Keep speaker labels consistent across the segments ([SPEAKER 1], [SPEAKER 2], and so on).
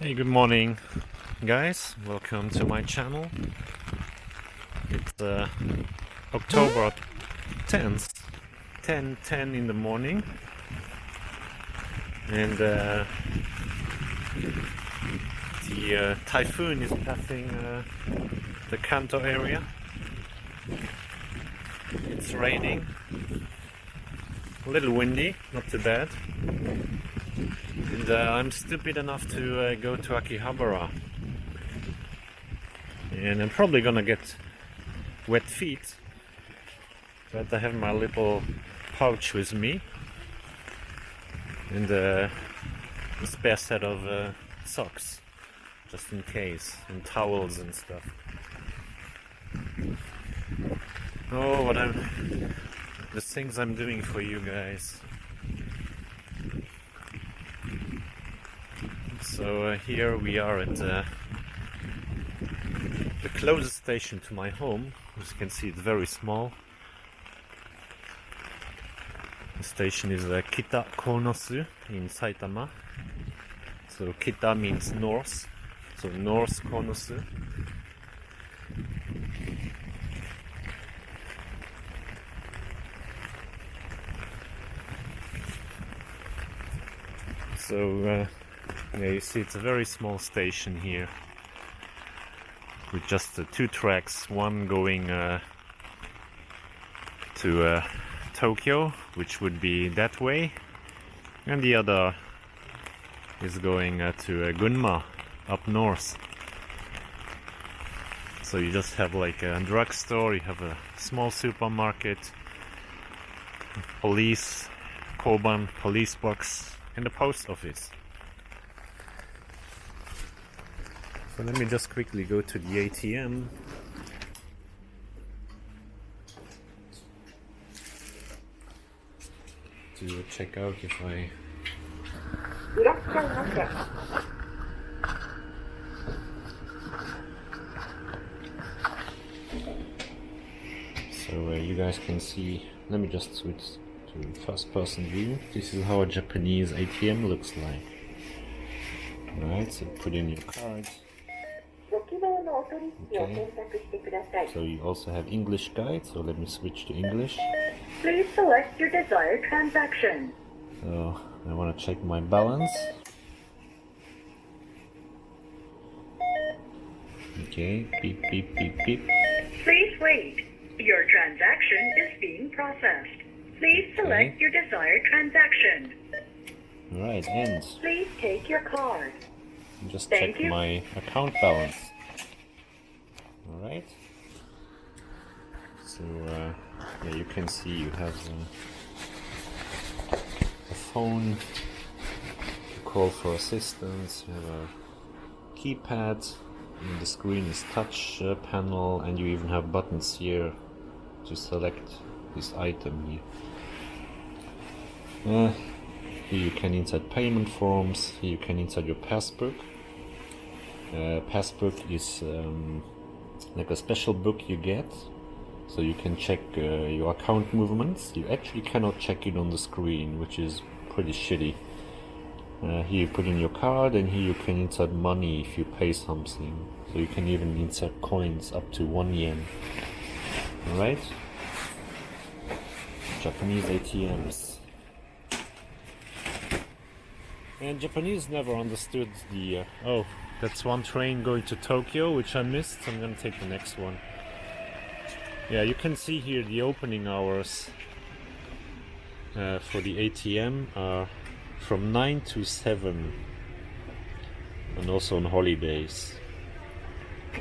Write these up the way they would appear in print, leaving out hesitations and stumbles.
[SPEAKER 1] Hey, good morning, guys. Welcome to my channel. It's October 10th, 10:10 in the morning, and the typhoon is passing the Kanto area. It's raining, a little windy, not too bad. And I'm stupid enough to go to Akihabara, and I'm probably gonna get wet feet, but I have my little pouch with me and a spare set of socks just in case, and towels and stuff. Oh, the things I'm doing for you guys. So here we are at the closest station to my home. As you can see, it's very small. The station is Kita Konosu in Saitama. So Kita means north, so North Konosu. So yeah, you see it's a very small station here with just two tracks, one going to Tokyo, which would be that way, and the other is going to Gunma, up north. So you just have like a drugstore, you have a small supermarket, police, Koban, police box, and a post office. So let me just quickly go to the ATM. To check out if I... So you guys can see, let me just switch to first person view. This is how a Japanese ATM looks like. Alright, so put in your card. Okay. So you also have English guide, so let me switch to English.
[SPEAKER 2] Please select your desired transaction.
[SPEAKER 1] So I want to check my balance. Okay, beep beep beep beep.
[SPEAKER 2] Please wait. Your transaction is being processed. Please select your desired transaction.
[SPEAKER 1] Alright, and
[SPEAKER 2] Please take your card.
[SPEAKER 1] just
[SPEAKER 2] Thank
[SPEAKER 1] check
[SPEAKER 2] you.
[SPEAKER 1] my account balance. Alright. So yeah, you can see you have a phone to call for assistance, you have a keypad, and the screen is touch panel, and you even have buttons here to select this item here. Here you can insert payment forms, here you can insert your passbook. Passbook is like a special book you get, so you can check your account movements. You actually cannot check it on the screen, which is pretty shitty. Here you put in your card, and here you can insert money if you pay something. So you can even insert coins up to 1 yen. Alright? Japanese ATMs. And Japanese never understood the... oh, that's one train going to Tokyo, which I missed. I'm gonna take the next one. Yeah, you can see here the opening hours for the ATM are from 9 to 7, and also on holidays.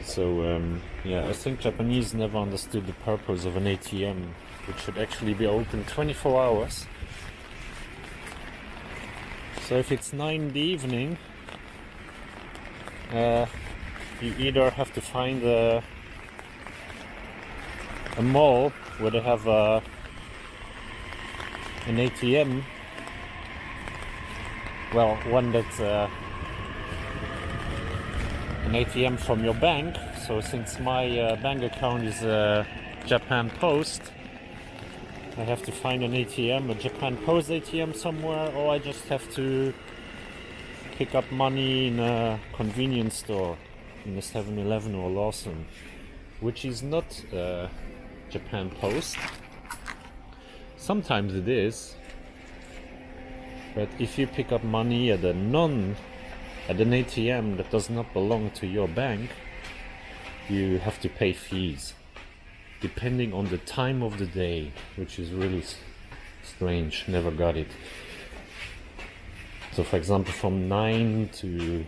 [SPEAKER 1] So yeah, I think Japanese never understood the purpose of an ATM, which should actually be open 24 hours. So if it's 9 in the evening, you either have to find a mall where they have an ATM, well, one that's an ATM from your bank. So since my bank account is Japan Post, I have to find an ATM, a Japan Post ATM somewhere, or I just have to pick up money in a convenience store, in a 7-Eleven or Lawson, which is not Japan Post. Sometimes it is, but if you pick up money at an ATM that does not belong to your bank, you have to pay fees, depending on the time of the day, which is really strange. Never got it. So for example, from 9 to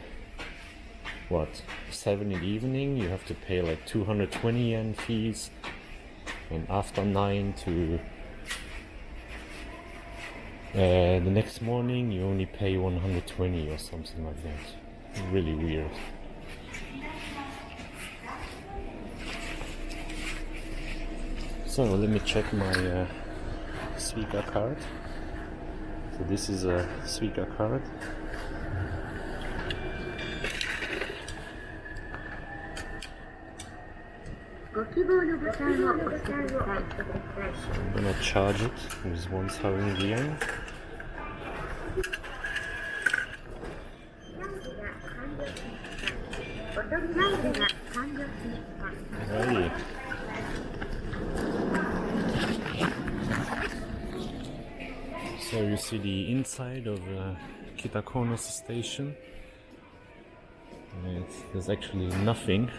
[SPEAKER 1] 7 in the evening, you have to pay like 220 yen fees, and after 9 to the next morning you only pay 120 or something like that. Really weird. So let me check my Suica card. So this is a Suica card. I'm gonna charge it with 1,000 yen. Alrighty. So you see the inside of Kitakonos station. There's actually nothing.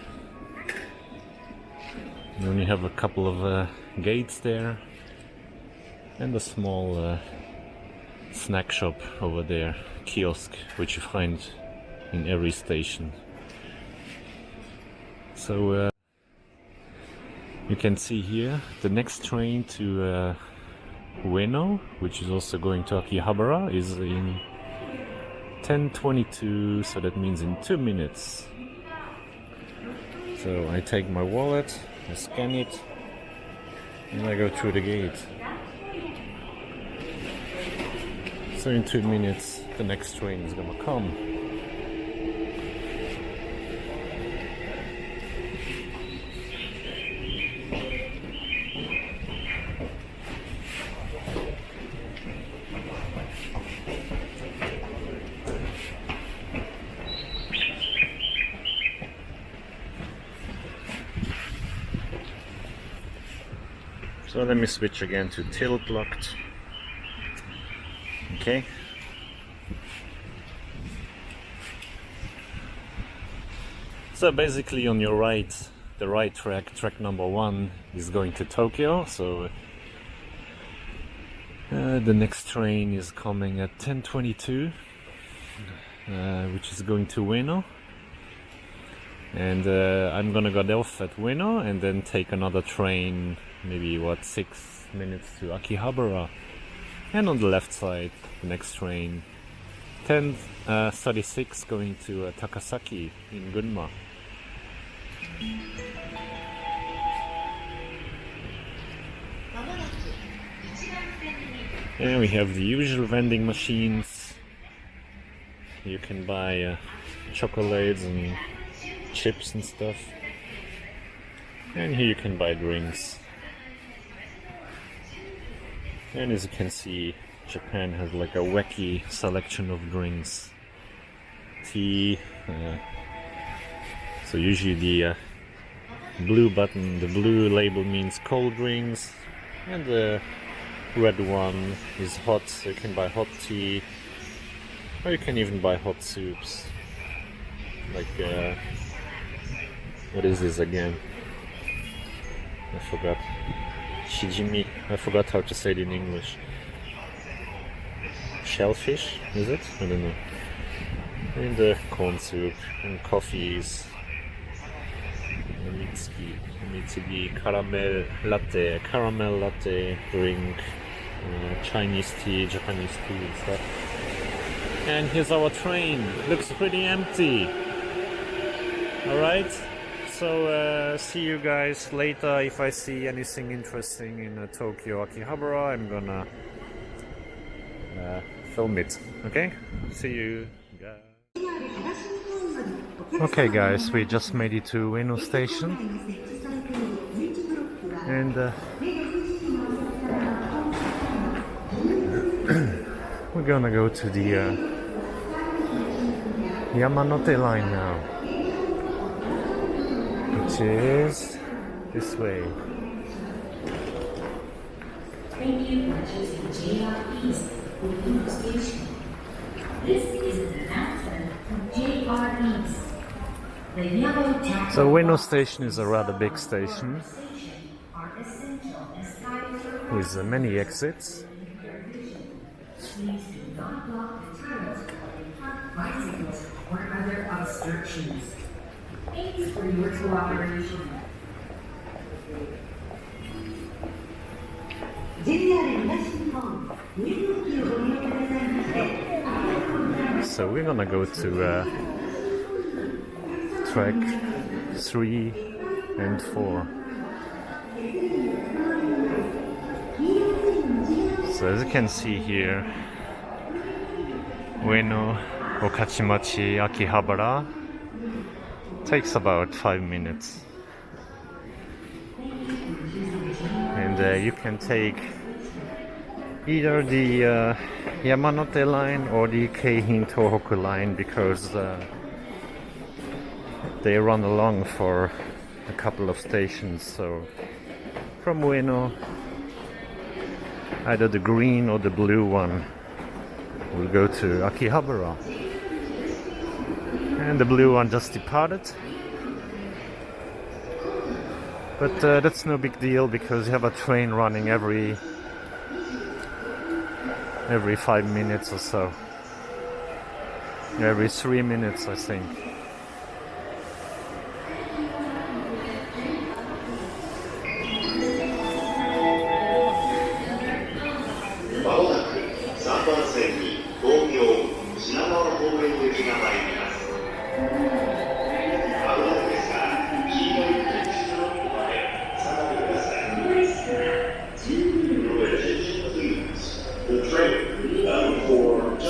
[SPEAKER 1] You only have a couple of gates there and a small snack shop over there, kiosk, which you find in every station. So you can see here the next train to Ueno, which is also going to Akihabara, is in 10:22, so that means in 2 minutes. So I take my wallet, I scan it, and I go through the gate. So in 2 minutes the next train is gonna come. So let me switch again to tilt locked. Okay. So basically on your right, the right track number 1 is going to Tokyo. So the next train is coming at 10:22, which is going to Ueno. And I'm gonna get off at Ueno and then take another train, maybe 6 minutes to Akihabara. And on the left side, the next train, 10:36, going to Takasaki in Gunma. And we have the usual vending machines. You can buy chocolates and chips and stuff. And here you can buy drinks. And as you can see, Japan has like a wacky selection of drinks. Tea. So usually the blue button, the blue label means cold drinks, and the red one is hot, so you can buy hot tea, or you can even buy hot soups. Like, what is this again? I forgot. Shijimi. I forgot how to say it in English. Shellfish, is it? I don't know. And the corn soup, and coffees. Mitsugi, caramel latte drink, Chinese tea, Japanese tea and stuff. And here's our train. Looks pretty empty. Alright, so see you guys later. If I see anything interesting in Tokyo Akihabara, I'm gonna film it. Okay? See you guys. Okay guys, we just made it to Ueno station, and we're gonna go to the Yamanote line now, which is this way.
[SPEAKER 3] Thank you for choosing JR East Ueno Station. This is an announcement from JR East. The yellow tack.
[SPEAKER 1] So Ueno station is a rather big station with many exits.
[SPEAKER 3] Please do not block the tunnels or park bicycles or other obstructions. Thanks for your cooperation.
[SPEAKER 1] So we're gonna go to track 3 and 4. So as you can see here, Ueno, Okachimachi, Akihabara takes about 5 minutes. And you can take either the Yamanote line or the Keihin Tohoku line because they run along for a couple of stations. So from Ueno, either the green or the blue one will go to Akihabara, and the blue one just departed. But that's no big deal because you have a train running every 5 minutes or so. Every 3 minutes, I think.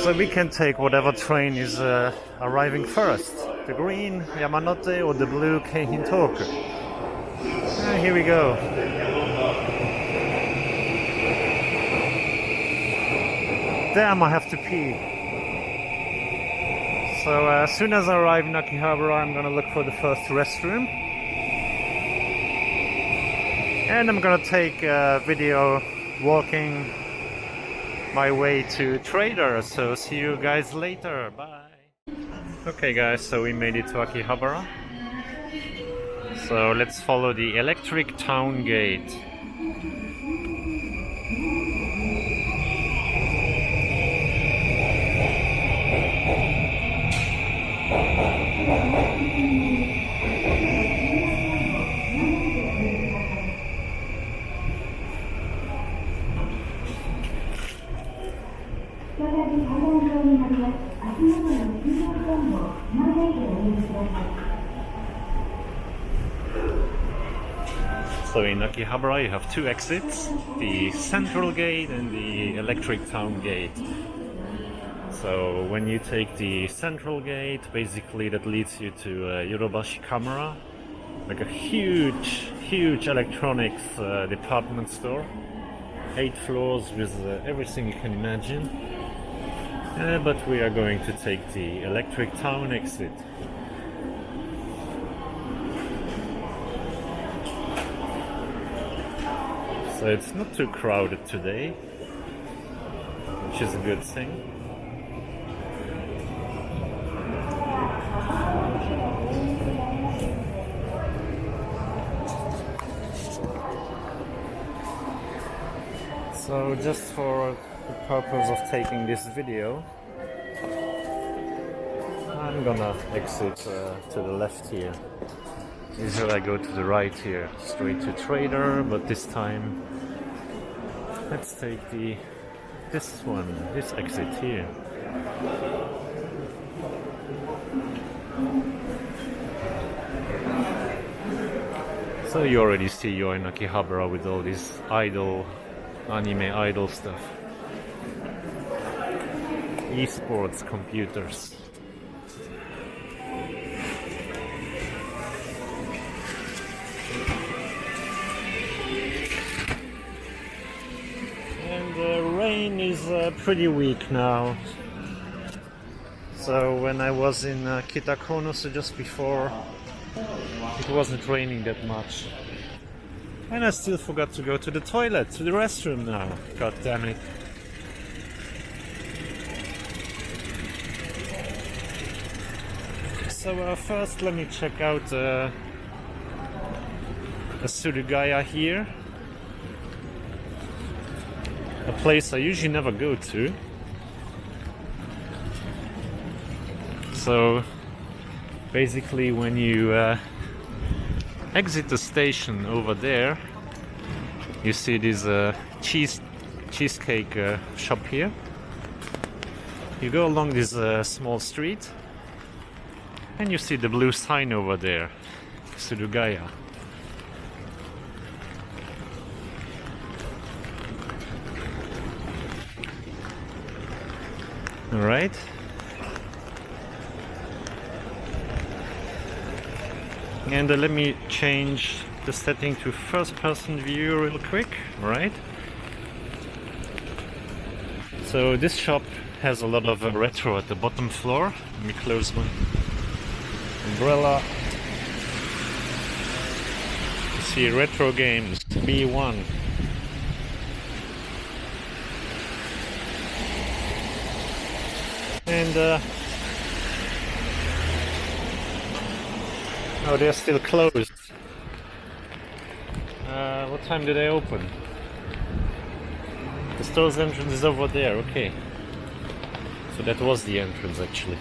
[SPEAKER 1] So we can take whatever train is arriving first. The green Yamanote or the blue Keihin Tohoku. Here we go. Damn, I have to pee. So as soon as I arrive in Akihabara, I'm gonna look for the first restroom. And I'm gonna take a video walking my way to Trader, so see you guys later, bye. Okay guys, so we made it to Akihabara. So let's follow the electric town gate. So in Akihabara you have 2 exits, the central gate and the electric town gate. So when you take the central gate, basically that leads you to Yodobashi Kamara, like a huge electronics department store. 8 floors with everything you can imagine. But we are going to take the electric town exit. So it's not too crowded today, which is a good thing. So just for the purpose of taking this video, I'm gonna exit to the left here. Usually I go to the right here, straight to Trader, but this time let's take this exit here. So you already see you're in Akihabara with all this anime idol stuff. Esports computers. And the rain is pretty weak now. So when I was in Kitakono, so just before, it wasn't raining that much. And I still forgot to go to the toilet, to the restroom now. God damn it. So first let me check out the Surugaya here. A place I usually never go to. So basically when you exit the station over there, you see this cheesecake shop here. You go along this small street and you see the blue sign over there, Surugaya. Alright. And let me change the setting to first person view real quick. Alright. So this shop has a lot of retro at the bottom floor. Let me close my umbrella. You see retro games, B1. And oh, they're still closed. What time do they open? The store's entrance is over there, okay. So that was the entrance actually.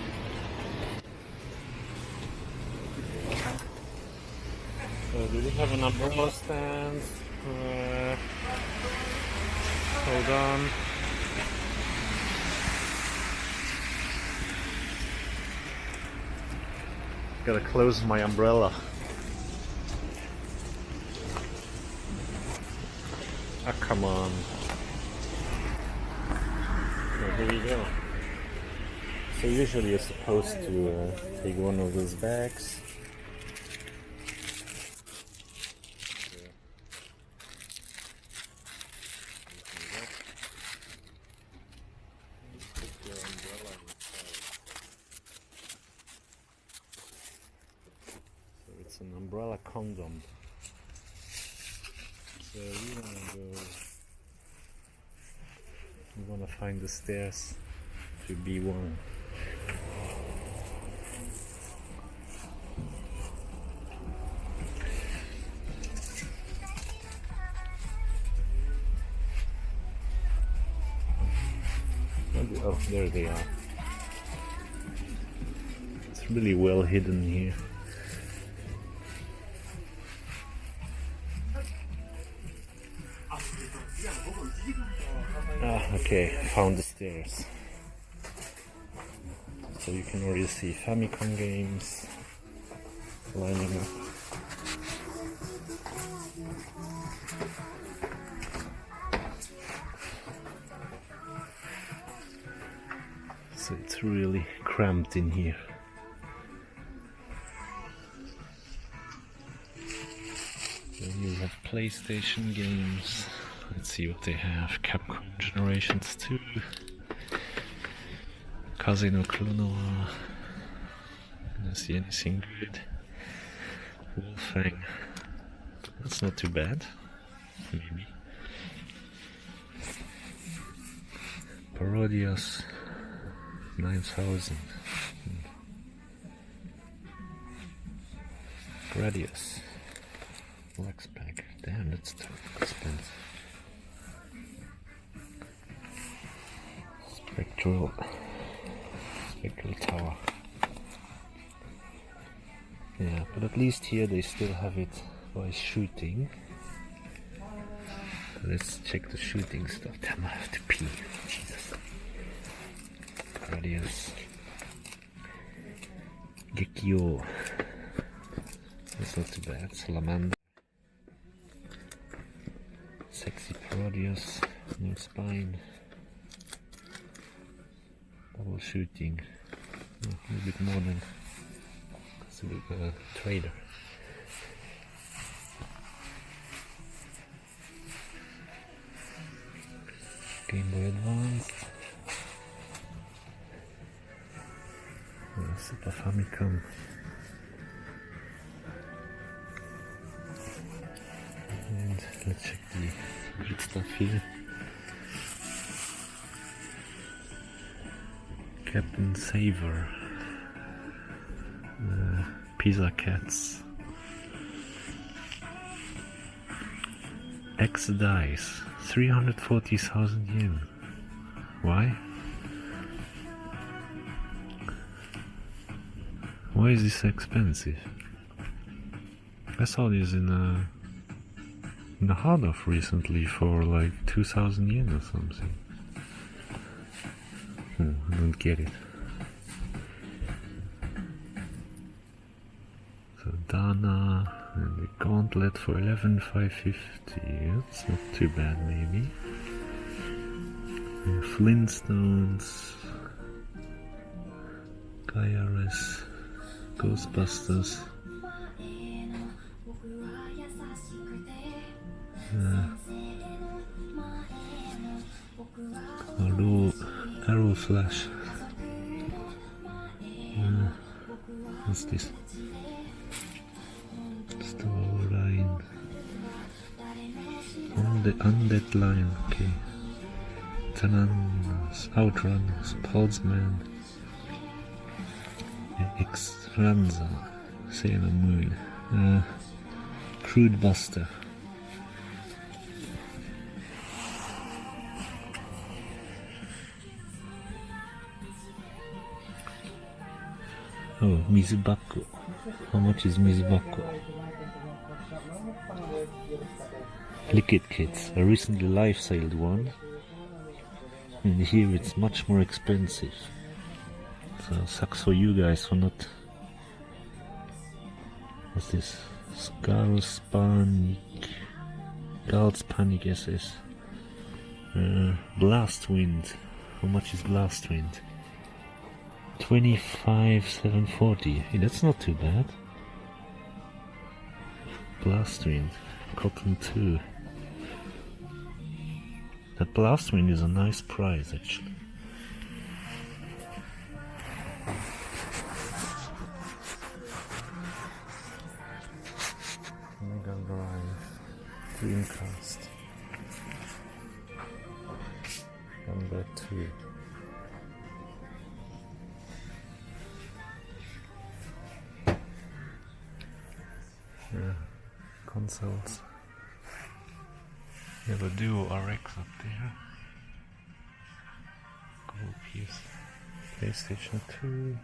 [SPEAKER 1] So do they have an umbrella stand? Hold on. Gotta close my umbrella. Ah, come on. So here we go. So usually you're supposed to take one of those bags. It's an umbrella condom. So we wanna find the stairs to B1. Oh, there they are. It's really well hidden here. Ah, okay, found the stairs. So you can already see Famicom games lining up. So it's really cramped in here. Then you have PlayStation games. Let's see what they have. Capcom Generations 2. Casino Clonoa. I don't see anything good. Wolfang. That's not too bad. Maybe. Parodius. 9000. Gradius. Wax pack. Damn, that's too expensive. Spectral Tower. Yeah, but at least here they still have it by shooting. Let's check the shooting stuff. Damn, I have to pee. Jesus. Gradius. Gekio. That's not too bad. Salamander. Sexy Parodius. No spine. Double shooting. A little bit more than it's a big trader. Game Boy Advance. Super Famicom. And let's check the good stuff here. Captain Saver. Pizza Cats. X Dice. 340,000 yen. Why? Why is this expensive? I saw this in a hard off recently for like 2,000 yen or something. I don't get it. So Dana and the Gauntlet for 11,550. That's not too bad, maybe. And Flintstones, IRS, Ghostbusters. Arrow Flash. What's this? Storyline. Undead Line, okay. Tananas, Outrunners, Pulseman, Extranza, Sailor Moon, Crude Buster. Oh, Mizubako. How much is Mizubako? Liquid Kits. I recently live sailed one. And here it's much more expensive. So sucks for you guys for not... What's this? Scar's Panic. Gald's Panic SS. Blast Wind. How much is Blast Wind? 25,740. Hey, that's not too bad. Blast Wind. Cotton 2. That Blast Wind is a nice price, actually. Mega Drive. Dreamcast. Number 2. Consoles. You have a Duo RX up there. Gold piece. PlayStation 2.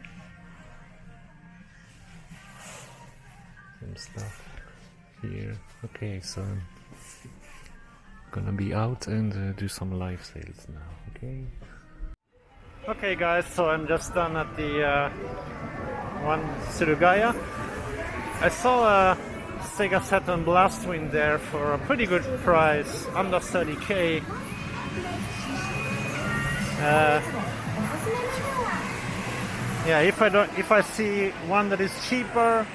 [SPEAKER 1] Some stuff here. Okay, so I'm gonna be out and do some live sales now. Okay. Okay, guys. So I'm just done at the one Surugaya. I saw a Sega Saturn Blast Wind there for a pretty good price, under 30k. Yeah, if I see one that is cheaper,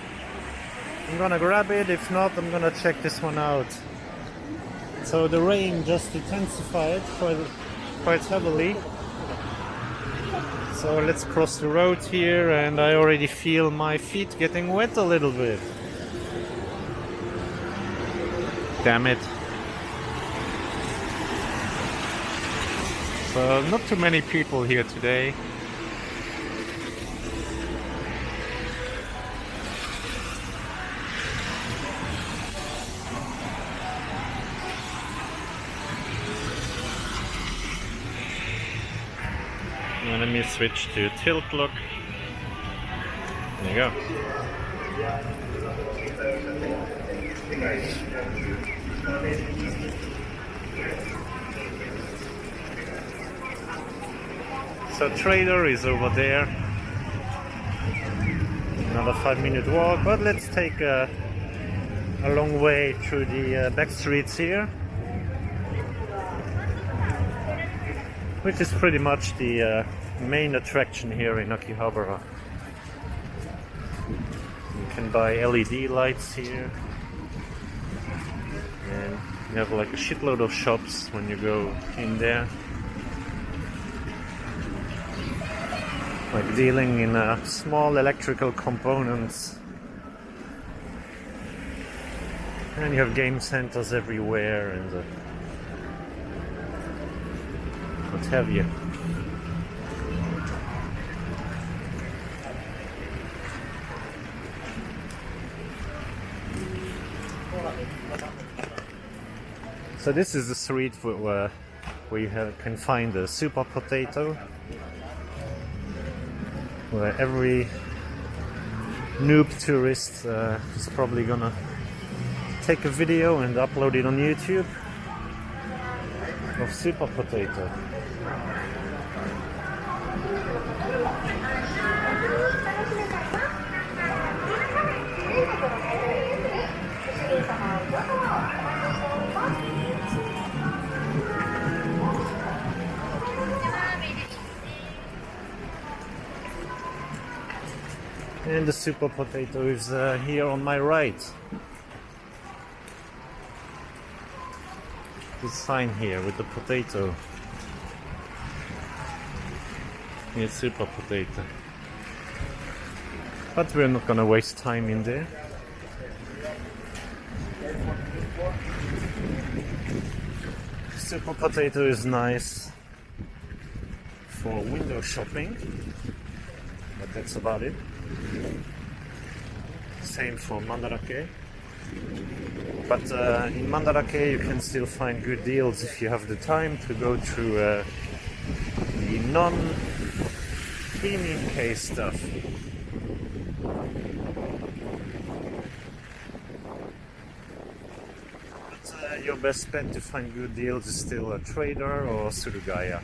[SPEAKER 1] I'm gonna grab it. If not, I'm gonna check this one out. So the rain just intensified quite heavily. So let's cross the road here, and I already feel my feet getting wet a little bit. Damn it. So not too many people here today. Now let me switch to tilt look. There you go. So Trader is over there. Another 5-minute walk, but let's take a long way through the back streets here, which is pretty much the main attraction here in Akihabara. You can buy LED lights here, and you have like a shitload of shops when you go in there. like dealing in small electrical components. And you have game centers everywhere and what have you. So this is the street where you can find the super potato, where every noob tourist is probably gonna take a video and upload it on YouTube of super potato. And the super potato is here on my right. This sign here with the potato. It's super potato. But we're not gonna waste time in there. Super potato is nice for window shopping, but that's about it. Same for Mandarake. But in Mandarake you can still find good deals if you have the time to go through the non-premium case stuff. But your best bet to find good deals is still a trader or Surugaya.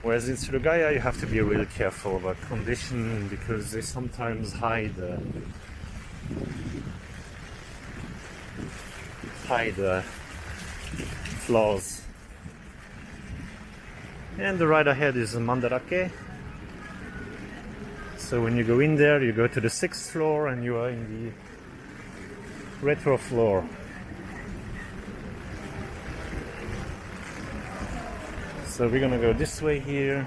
[SPEAKER 1] Whereas in Surugaya you have to be really careful about condition because they sometimes hide flaws. And the right ahead is Mandarake. So when you go in there, you go to the 6th floor and you are in the retro floor. So we're gonna go this way here.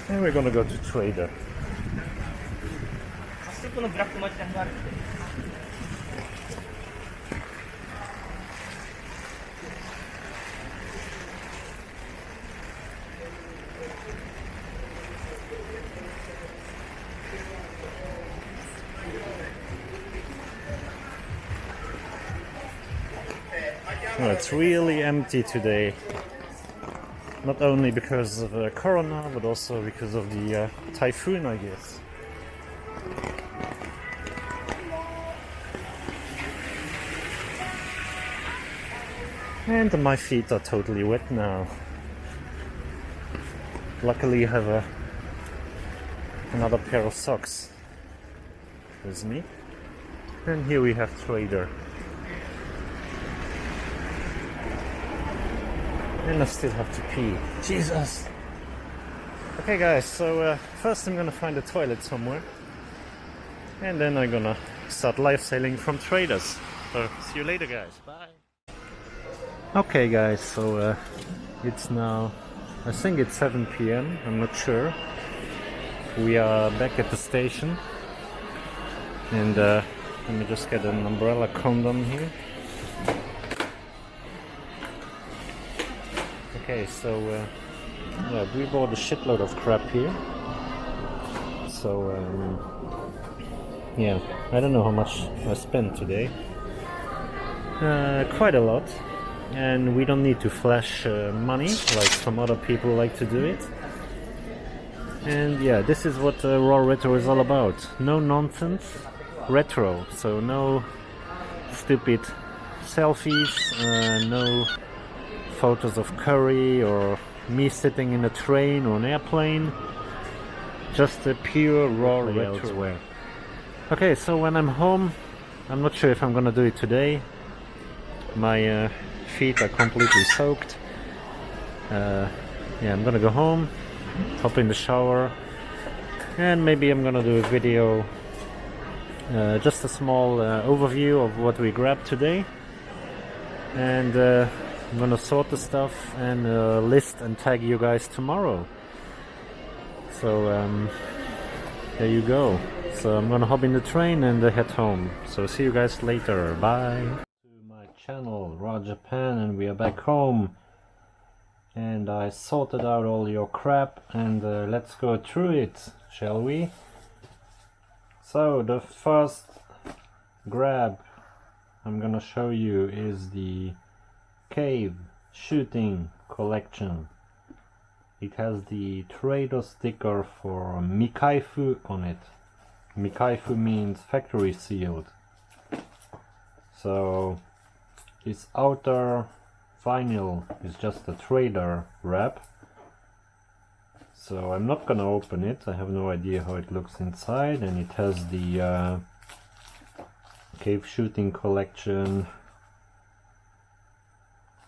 [SPEAKER 1] And we're gonna go to Trader. Well, it's really empty today. Not only because of Corona, but also because of the typhoon, I guess. And my feet are totally wet now. Luckily I have another pair of socks with me. And here we have Trader. And I still have to pee. Jesus! Okay guys, so first I'm gonna find a toilet somewhere. And then I'm gonna start live sailing from Traders. So see you later guys, bye! Okay guys, so it's now, I think it's 7 p.m, I'm not sure. We are back at the station. And let me just get an umbrella condom here. Okay, so yeah, we bought a shitload of crap here. So yeah, I don't know how much I spent today. Quite a lot, and we don't need to flash money like some other people like to do it. And yeah, this is what Raw Retro is all about. No nonsense retro, so no stupid selfies, no photos of curry or me sitting in a train or an airplane. Just a pure raw retro. Okay, so when I'm home, I'm not sure if I'm gonna do it today. My feet are completely soaked. Yeah, I'm gonna go home, hop in the shower, and maybe I'm gonna do a video, just a small overview of what we grabbed today. and I'm gonna sort the stuff and list and tag you guys tomorrow. So there you go. So I'm gonna hop in the train and head home. So see you guys later. Bye. To my channel, Raw Japan, and we are back home. And I sorted out all your crap, and let's go through it, shall we? So the first grab I'm gonna show you is the cave shooting collection. It has the trader sticker for Mikaifu on it. Mikaifu means factory sealed. So this outer vinyl is just a trader wrap. So I'm not gonna open it. I have no idea how it looks inside, and it has the cave shooting collection.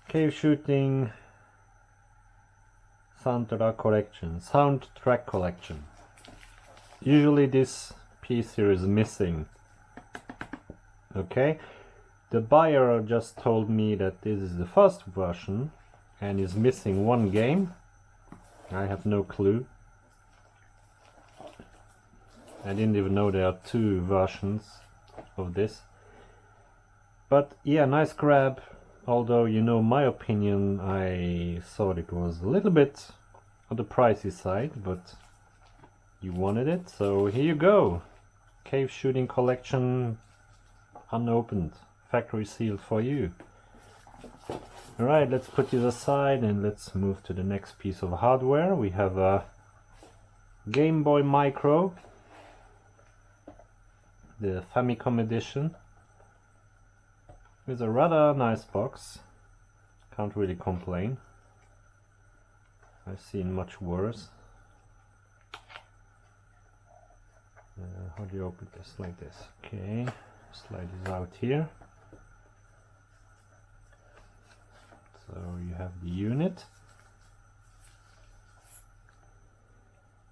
[SPEAKER 1] Cave shooting soundtrack collection. Usually this piece here is missing. Okay, the buyer just told me that this is the first version and is missing one game. I have no clue. I didn't even know there are two versions of this. But yeah, nice grab. Although, you know, my opinion, I thought it was a little bit on the pricey side, but you wanted it, so here you go. Cave shooting collection, unopened, factory sealed for you. Alright, let's put this aside and let's move to the next piece of hardware. We have a Game Boy Micro, the Famicom edition. It's a rather nice box, can't really complain. I've seen much worse. How do you open this? Like this. Okay, slide this out here. So you have the unit,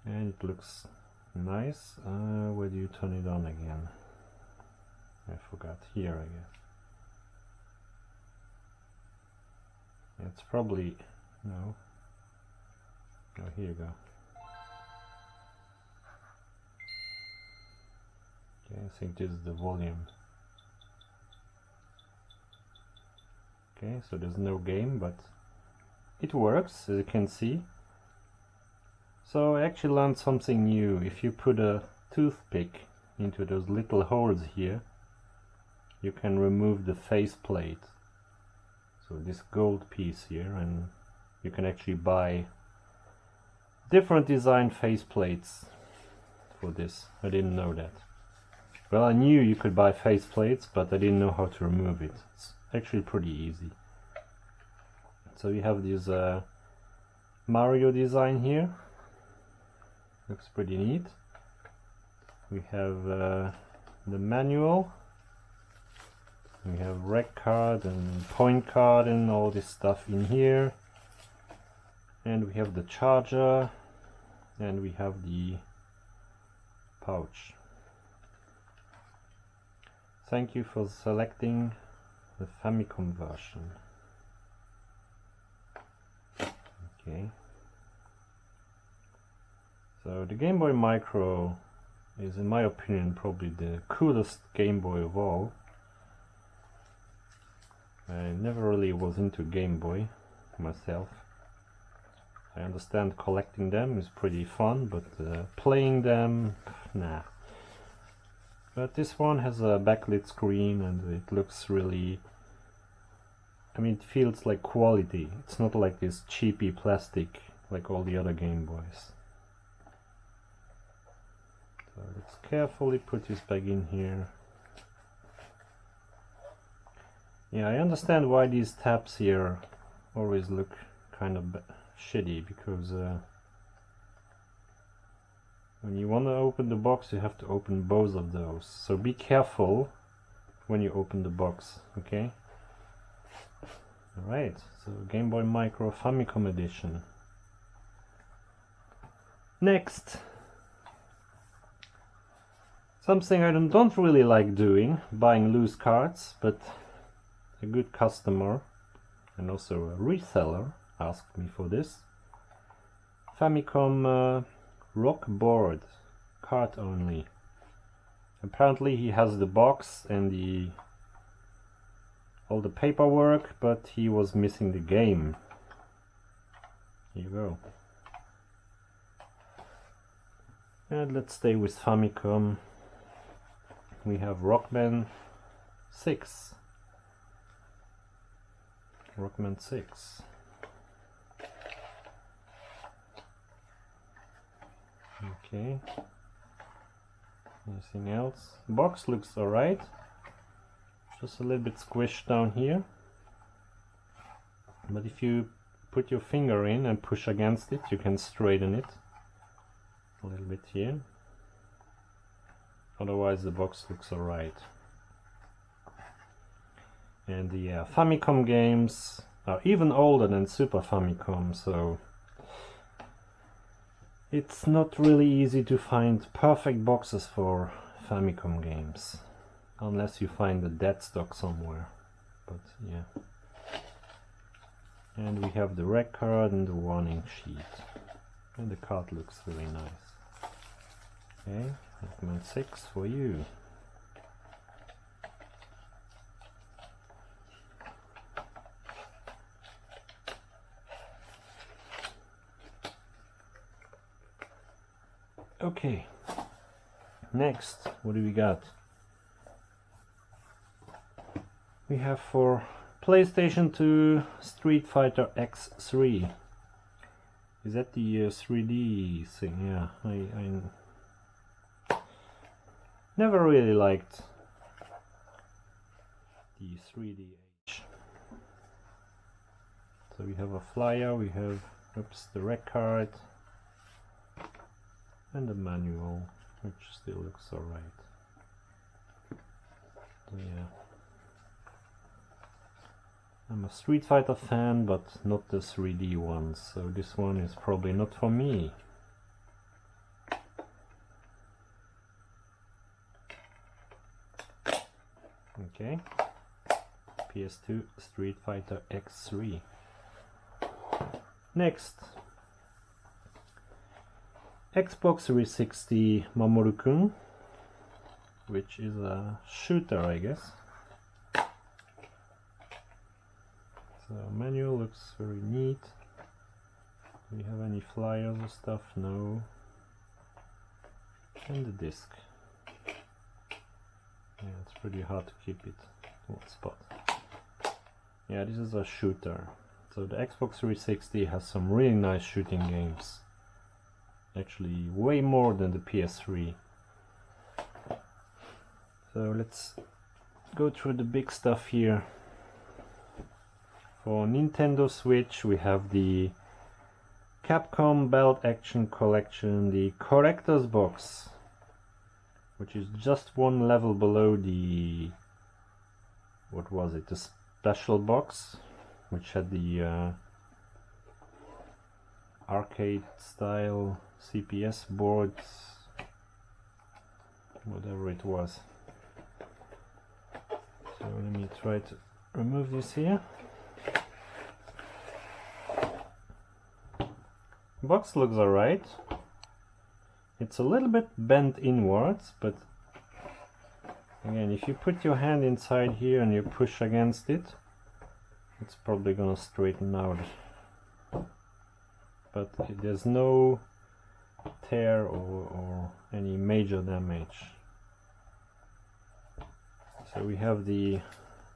[SPEAKER 1] and it looks nice. Where do you turn it on again? I forgot. Here, I guess. It's probably no. Oh, here you go. Okay, I think this is the volume. Okay, so there's no game, but it works, as you can see. So I actually learned something new. If you put a toothpick into those little holes here, you can remove the faceplate. So this gold piece here, and you can actually buy different design faceplates for this. I didn't know that. Well, I knew you could buy faceplates, but I didn't know how to remove it. It's actually pretty easy. So you have this Mario design here. Looks pretty neat. We have the manual. We have rec card and point card and all this stuff in here. And we have the charger. And we have the pouch. Thank you for selecting the Famicom version. Okay. So the Game Boy Micro is, in my opinion, probably the coolest Game Boy of all. I never really was into Game Boy myself. I understand collecting them is pretty fun, but playing them, nah. But this one has a backlit screen and it looks really, I mean, it feels like quality. It's not like this cheapy plastic like all the other Game Boys. So let's carefully put this back in here. Yeah, I understand why these tabs here always look kind of shitty, because when you want to open the box you have to open both of those, so be careful when you open the box, okay? Alright, so Game Boy Micro Famicom Edition. Next, something I don't really like doing, buying loose cards, but a good customer and also a reseller asked me for this. Famicom rock board, card only. Apparently he has the box and all the paperwork, but he was missing the game. Here you go. And let's stay with Famicom. We have Rockman 6. Rockman 6. Okay. Anything else? Box looks alright. Just a little bit squished down here. But if you put your finger in and push against it, you can straighten it a little bit here. Otherwise the box looks alright. And the Famicom games are even older than Super Famicom, so it's not really easy to find perfect boxes for Famicom games, unless you find a dead stock somewhere. But yeah. And we have the rec card and the warning sheet. And the card looks really nice. Okay, Rockman 6 for you. Okay, next, what do we got? We have for PlayStation 2 Street Fighter X3. Is that the 3D thing? Yeah, I never really liked the 3D age. So we have a flyer, we have, the rec card, and the manual, which still looks alright. So yeah. I'm a Street Fighter fan, but not the 3D ones, so this one is probably not for me. Okay. PS2 Street Fighter X3. Next. Xbox 360 Mamoru-kun, which is a shooter, I guess. So manual looks very neat. Do we have any flyers or stuff? No. And the disc. Yeah, it's pretty hard to keep it in one spot. Yeah, this is a shooter. So the Xbox 360 has some really nice shooting games. Actually, way more than the PS3. So let's go through the big stuff here. For Nintendo Switch, we have the Capcom Belt Action Collection, the Collector's Box, which is just one level below the, what was it, the Special Box, which had the arcade style CPS boards, whatever it was. So let me try to remove this here. Box looks alright. It's a little bit bent inwards, but again, if you put your hand inside here and you push against it, it's probably gonna straighten out. But there's no tear or any major damage. So we have the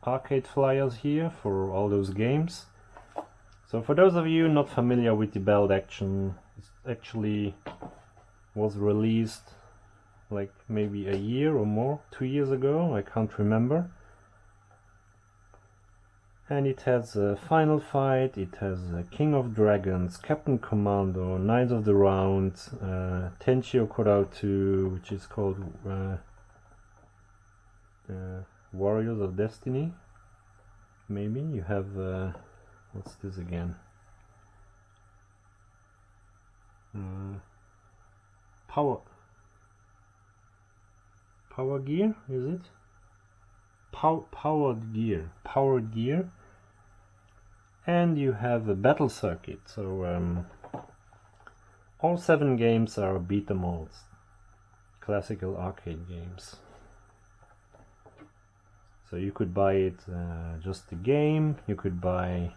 [SPEAKER 1] arcade flyers here for all those games. So for those of you not familiar with the Belt Action, it actually was released like maybe a year or more, 2 years ago, I can't remember. And it has a Final Fight, it has King of Dragons, Captain Commando, Knights of the Round, Tenchi Okura 2, which is called Warriors of Destiny. Maybe you have what's this again? Power Gear, is it? Powered Gear. And you have a battle circuit, so all 7 games are beat 'em alls, classical arcade games. So you could buy it just the game, you could buy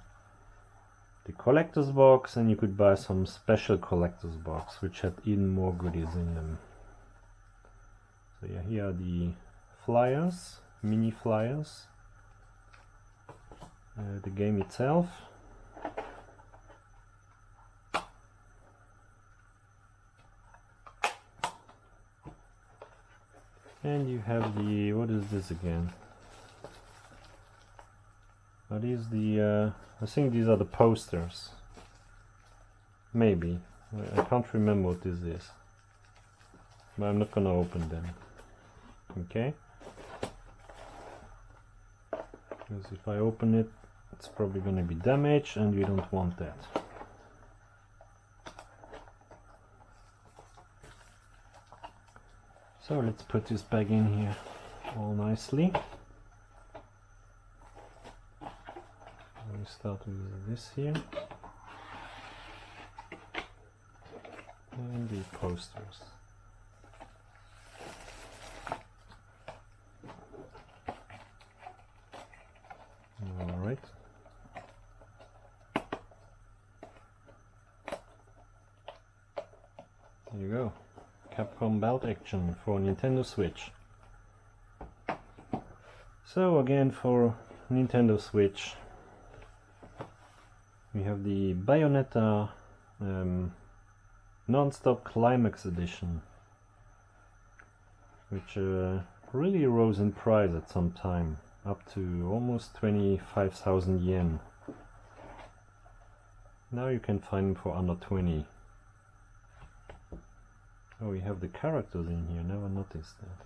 [SPEAKER 1] the collector's box, and you could buy some special collector's box which had even more goodies in them. So yeah, here are the flyers, mini flyers, the game itself. And you have the, what is this again? Are these the, I think these are the posters. Maybe. I can't remember what this is. But I'm not gonna open them. Okay? Because if I open it, it's probably gonna be damaged, and we don't want that. So let's put this back in here all nicely. We start with this here. And the posters. Alright. There you go. Capcom Belt Action for Nintendo Switch. So again, for Nintendo Switch we have the Bayonetta Non-Stop Climax Edition, which really rose in price at some time, up to almost 25,000 yen. Now you can find them for under 20. Oh, we have the characters in here, never noticed that.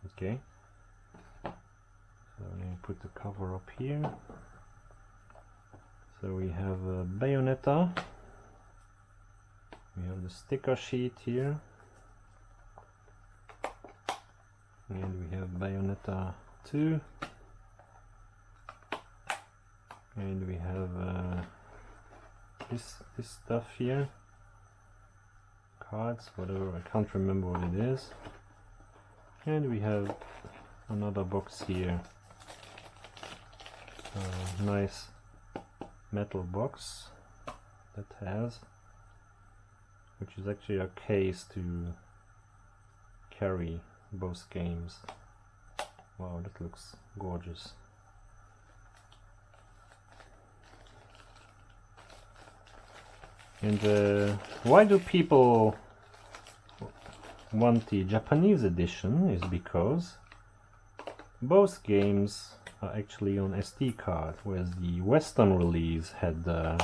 [SPEAKER 1] Okay. So let me put the cover up here. So we have Bayonetta. We have the sticker sheet here. And we have Bayonetta 2. And we have this stuff here. Cards, whatever, I can't remember what it is. And we have another box here. Nice metal box that has, which is actually a case to carry both games. Wow, that looks gorgeous. And why do people want the Japanese edition is because both games are actually on SD card, whereas the Western release had the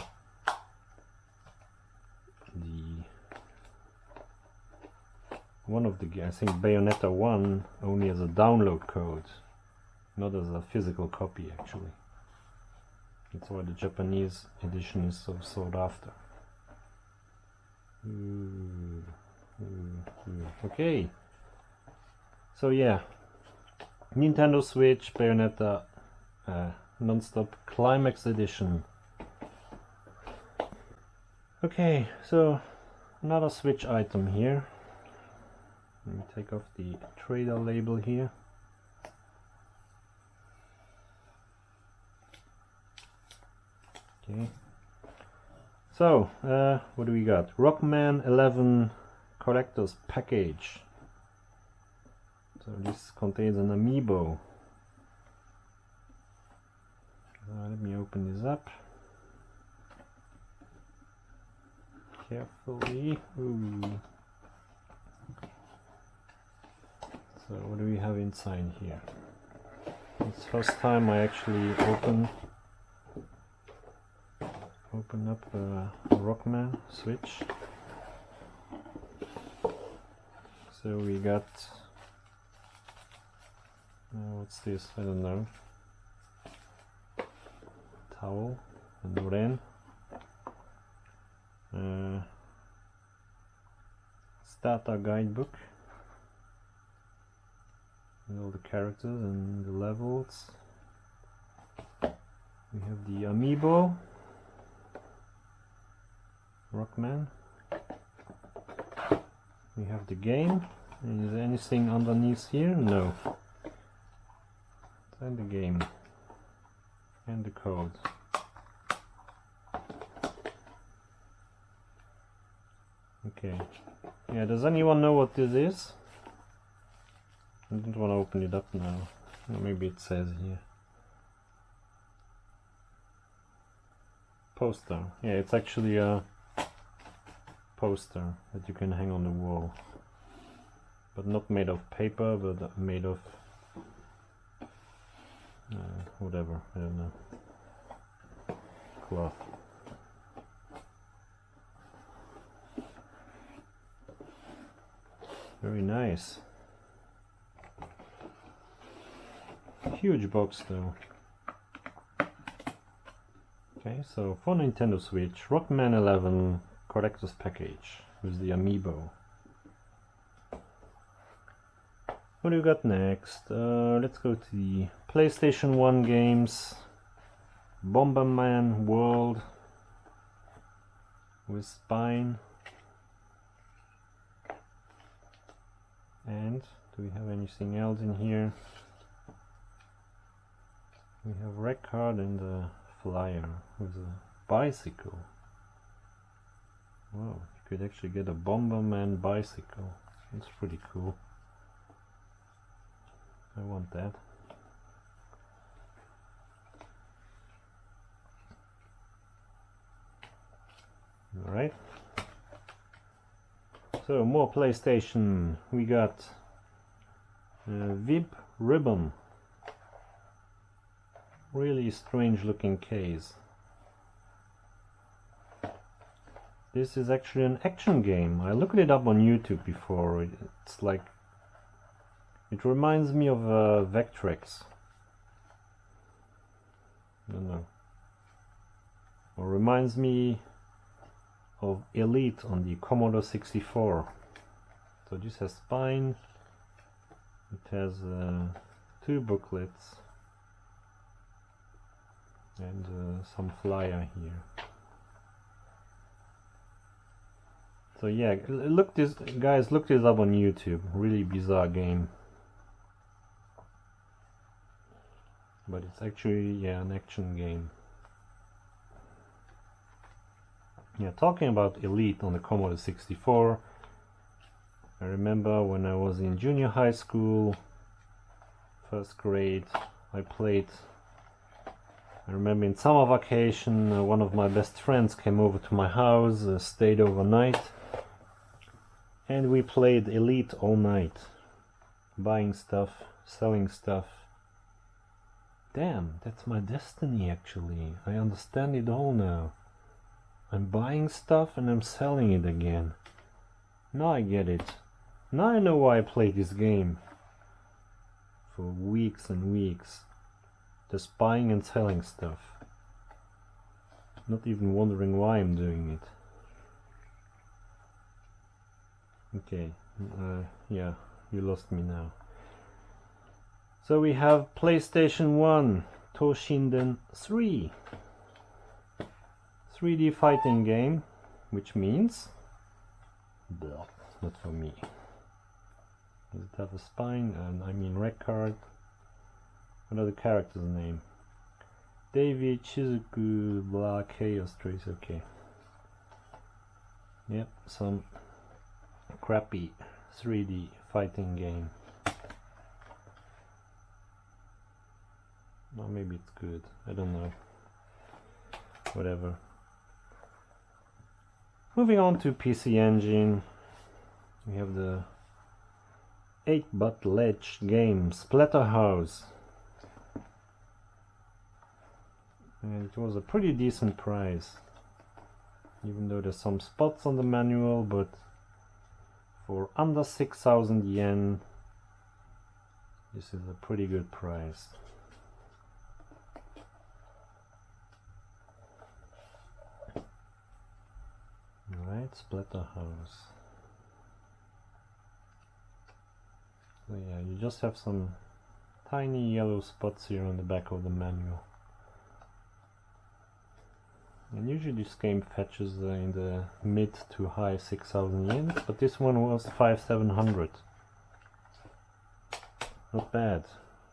[SPEAKER 1] one of the, I think Bayonetta 1 only as a download code, not as a physical copy actually. That's why the Japanese edition is so sought after. Okay, so yeah, Nintendo Switch Bayonetta Non-Stop Climax Edition. Okay, so another Switch item here. Let me take off the trader label here. Okay. So, what do we got? Rockman 11 Collector's Package. So this contains an amiibo. Let me open this up. Carefully. Ooh. So what do we have inside here? It's the first time I actually open up a Rockman Switch. So we got, what's this? I don't know. Towel and Ren. Starter guidebook. And all the characters and the levels. We have the amiibo Rockman. We have the game. Is there anything underneath here? No. And the game. And the code. Okay. Yeah, does anyone know what this is? I don't want to open it up now. Or maybe it says here. Poster. Yeah, it's actually a poster that you can hang on the wall. But not made of paper, but made of whatever, I don't know. Cloth. Very nice. Huge box though. Okay, so for Nintendo Switch, Rockman 11 collector's package with the amiibo. What do we got next? Let's go to the PlayStation 1 games. Bomberman World with Spine. And do we have anything else in here? We have Red Card and a flyer with a bicycle. Wow, you could actually get a Bomberman bicycle. That's pretty cool. I want that. Alright. So more PlayStation. We got VIP Ribbon. Really strange looking case. This is actually an action game. I looked it up on YouTube before. It's like, it reminds me of Vectrex. I don't know. Or reminds me of Elite on the Commodore 64. So this has spine. It has 2 booklets. And some flyer here. So yeah, look this, guys, look this up on YouTube. Really bizarre game. But it's actually, yeah, an action game. Yeah, talking about Elite on the Commodore 64. I remember when I was in junior high school, first grade, I played. I remember in summer vacation, one of my best friends came over to my house, stayed overnight, and we played Elite all night. Buying stuff, selling stuff. Damn, that's my destiny actually. I understand it all now. I'm buying stuff and I'm selling it again. Now I get it. Now I know why I played this game. For weeks and weeks. Just buying and selling stuff. Not even wondering why I'm doing it. Okay, yeah, you lost me now. So we have PlayStation 1 Toshinden 3. 3D fighting game, which means... Blah, not for me. Does it have a spine? And I mean red card. What are the characters' name? David, Shizuku, blah, Chaos Trace, okay. Yep, some crappy 3D fighting game. Or maybe it's good, I don't know. Whatever. Moving on to PC Engine. We have the 8-bit ledge game Splatterhouse. And it was a pretty decent price, even though there's some spots on the manual, but for under 6,000 yen, this is a pretty good price. Alright, Splatterhouse. So yeah, you just have some tiny yellow spots here on the back of the manual. And usually this game fetches in the mid to high 6,000 yen, but this one was 5,700. Not bad.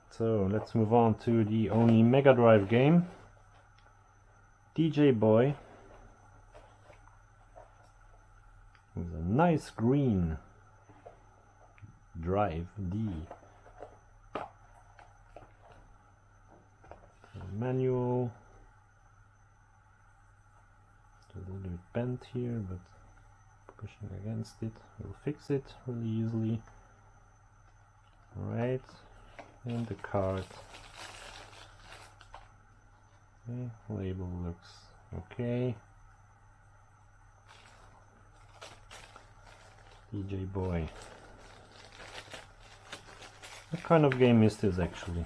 [SPEAKER 1] So let's move on to the only Mega Drive game, DJ Boy. With a nice green drive D. Manual. A little bit bent here, but pushing against it will fix it really easily. Alright, and the card. Okay, label looks okay. DJ Boy. What kind of game is this actually?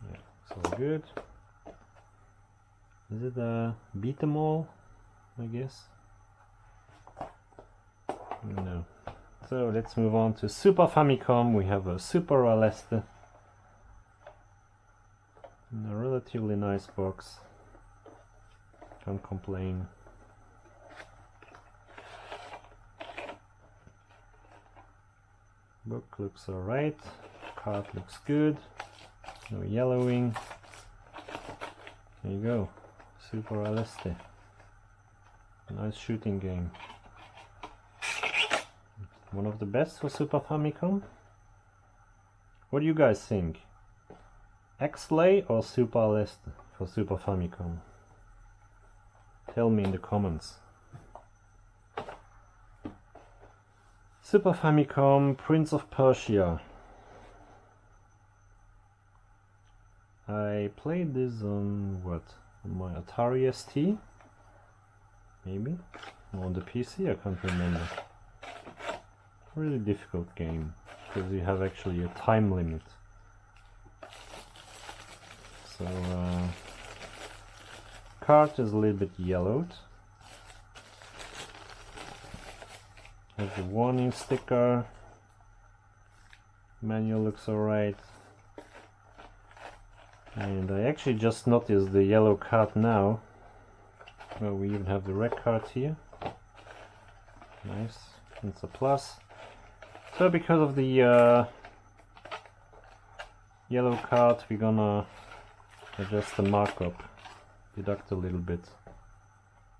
[SPEAKER 1] Yeah, it's all good. Is it a beat 'em all, I guess? No. So let's move on to Super Famicom. We have a Super Aleste in a relatively nice box. Can't complain. Book looks alright. Card looks good. No yellowing. There you go. Super Aleste. Nice shooting game. One of the best for Super Famicom. What do you guys think? X-Lay or Super Aleste for Super Famicom? Tell me in the comments. Super Famicom, Prince of Persia. I played this on what? On my Atari ST? Maybe? Or on the PC? I can't remember. Really difficult game, because you have actually a time limit. So, card is a little bit yellowed. Has a warning sticker. Manual looks alright. And I actually just noticed the yellow card now. Well, we even have the red card here. Nice. It's a plus. So because of the yellow card, we're gonna adjust the markup, deduct a little bit.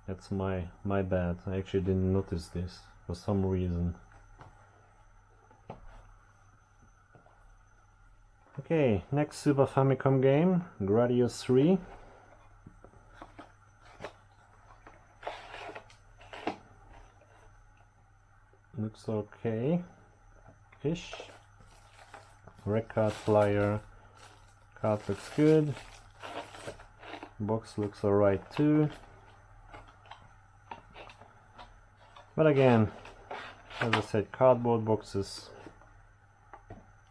[SPEAKER 1] That's my bad. I actually didn't notice this for some reason. Okay, next Super Famicom game, Gradius 3. Looks okay. Ish. Red card flyer. Card looks good. Box looks alright too. But again, as I said, cardboard boxes,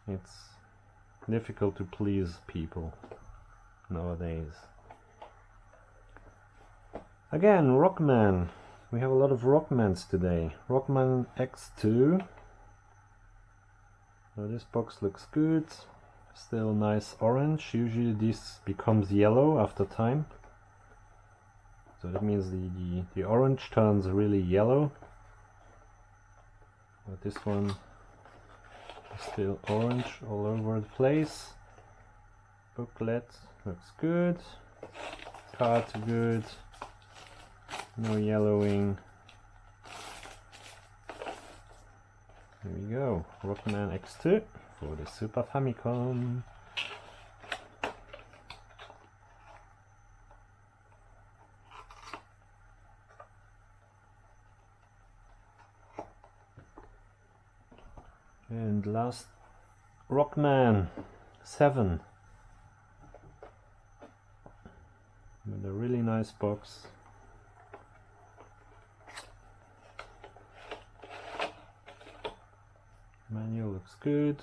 [SPEAKER 1] it's difficult to please people nowadays. Again, Rockman. We have a lot of Rockmans today. Rockman X2. So this box looks good. Still nice orange. Usually this becomes yellow after time. So that means the orange turns really yellow. But this one is still orange all over the place. Booklet looks good. Cards good. No yellowing. There we go. Rockman X2 for the Super Famicom. And last, Rockman 7. With a really nice box. Manual looks good.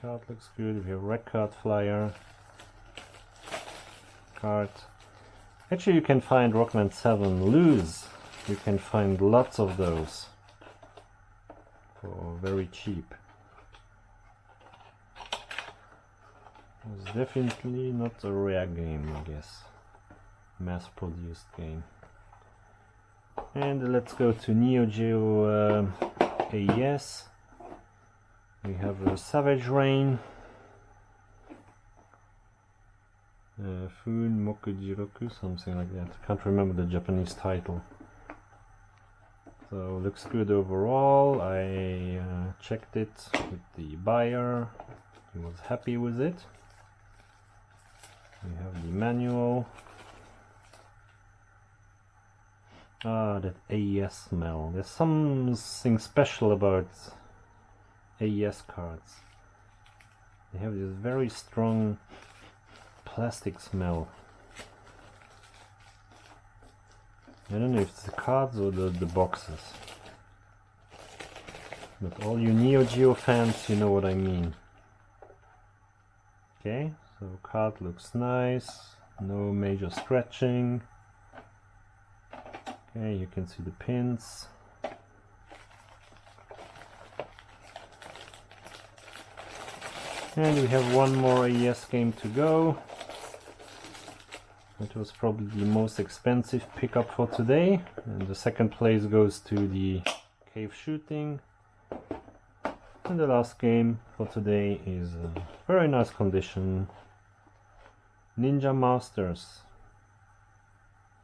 [SPEAKER 1] Card looks good. We have red card flyer. Card. Actually, you can find Rockman 7 loose. You can find lots of those for very cheap. It's definitely not a rare game, I guess. Mass-produced game. And let's go to Neo Geo AES. We have a Savage Rain. Fun Mokujiroku, something like that. Can't remember the Japanese title. So looks good overall. I checked it with the buyer. He was happy with it. We have the manual. Ah, that AES smell. There's something special about AES cards. They have this very strong plastic smell. I don't know if it's the cards or the boxes. But all you Neo Geo fans, you know what I mean. Okay, so card looks nice. No major scratching. Okay, you can see the pins. And we have one more AES game to go. It was probably the most expensive pickup for today. And the second place goes to the cave shooting. And the last game for today is a very nice condition. Ninja Masters.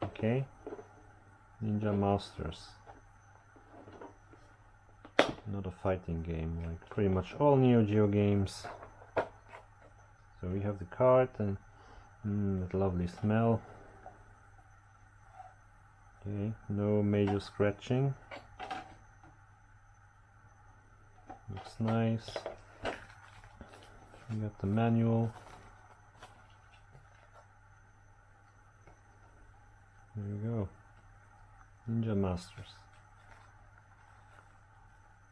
[SPEAKER 1] Okay. Ninja Masters. Not a fighting game, like pretty much all Neo Geo games. So we have the card and that lovely smell. Okay, no major scratching. Looks nice. We got the manual. There you go. Ninja Masters.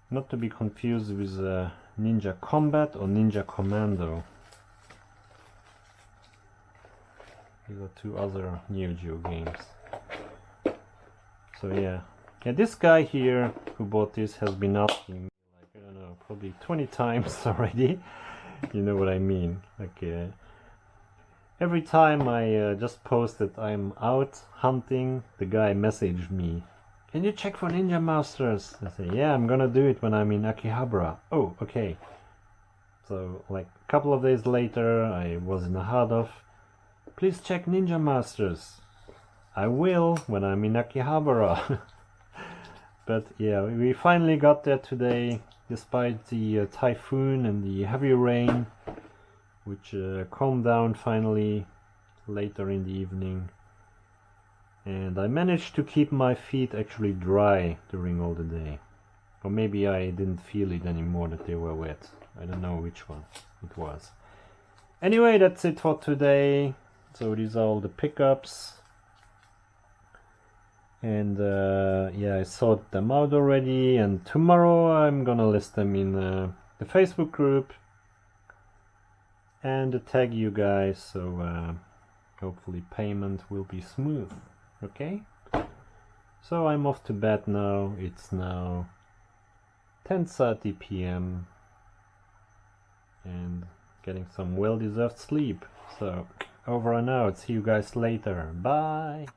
[SPEAKER 1] Not to be confused with Ninja Combat or Ninja Commando. These are two other Neo Geo games. So yeah, this guy here who bought this has been asking me, like, I don't know, probably 20 times already. You know what I mean? Like every time I just post that I'm out hunting, the guy messaged me, "Can you check for Ninja Masters?" I say, "Yeah, I'm gonna do it when I'm in Akihabara." "Oh, okay." So like a couple of days later, I was in a hard off. "Please check Ninja Masters." "I will when I'm in Akihabara." But yeah, we finally got there today, despite the typhoon and the heavy rain, which calmed down finally later in the evening. And I managed to keep my feet actually dry during all the day. Or maybe I didn't feel it anymore that they were wet. I don't know which one it was. Anyway, that's it for today. So these are all the pickups. And yeah, I sorted them out already, and tomorrow I'm gonna list them in the Facebook group and tag you guys, so hopefully payment will be smooth. Okay, so I'm off to bed now. It's now 10:30 p.m. and getting some well-deserved sleep. So over and out. See you guys later. Bye.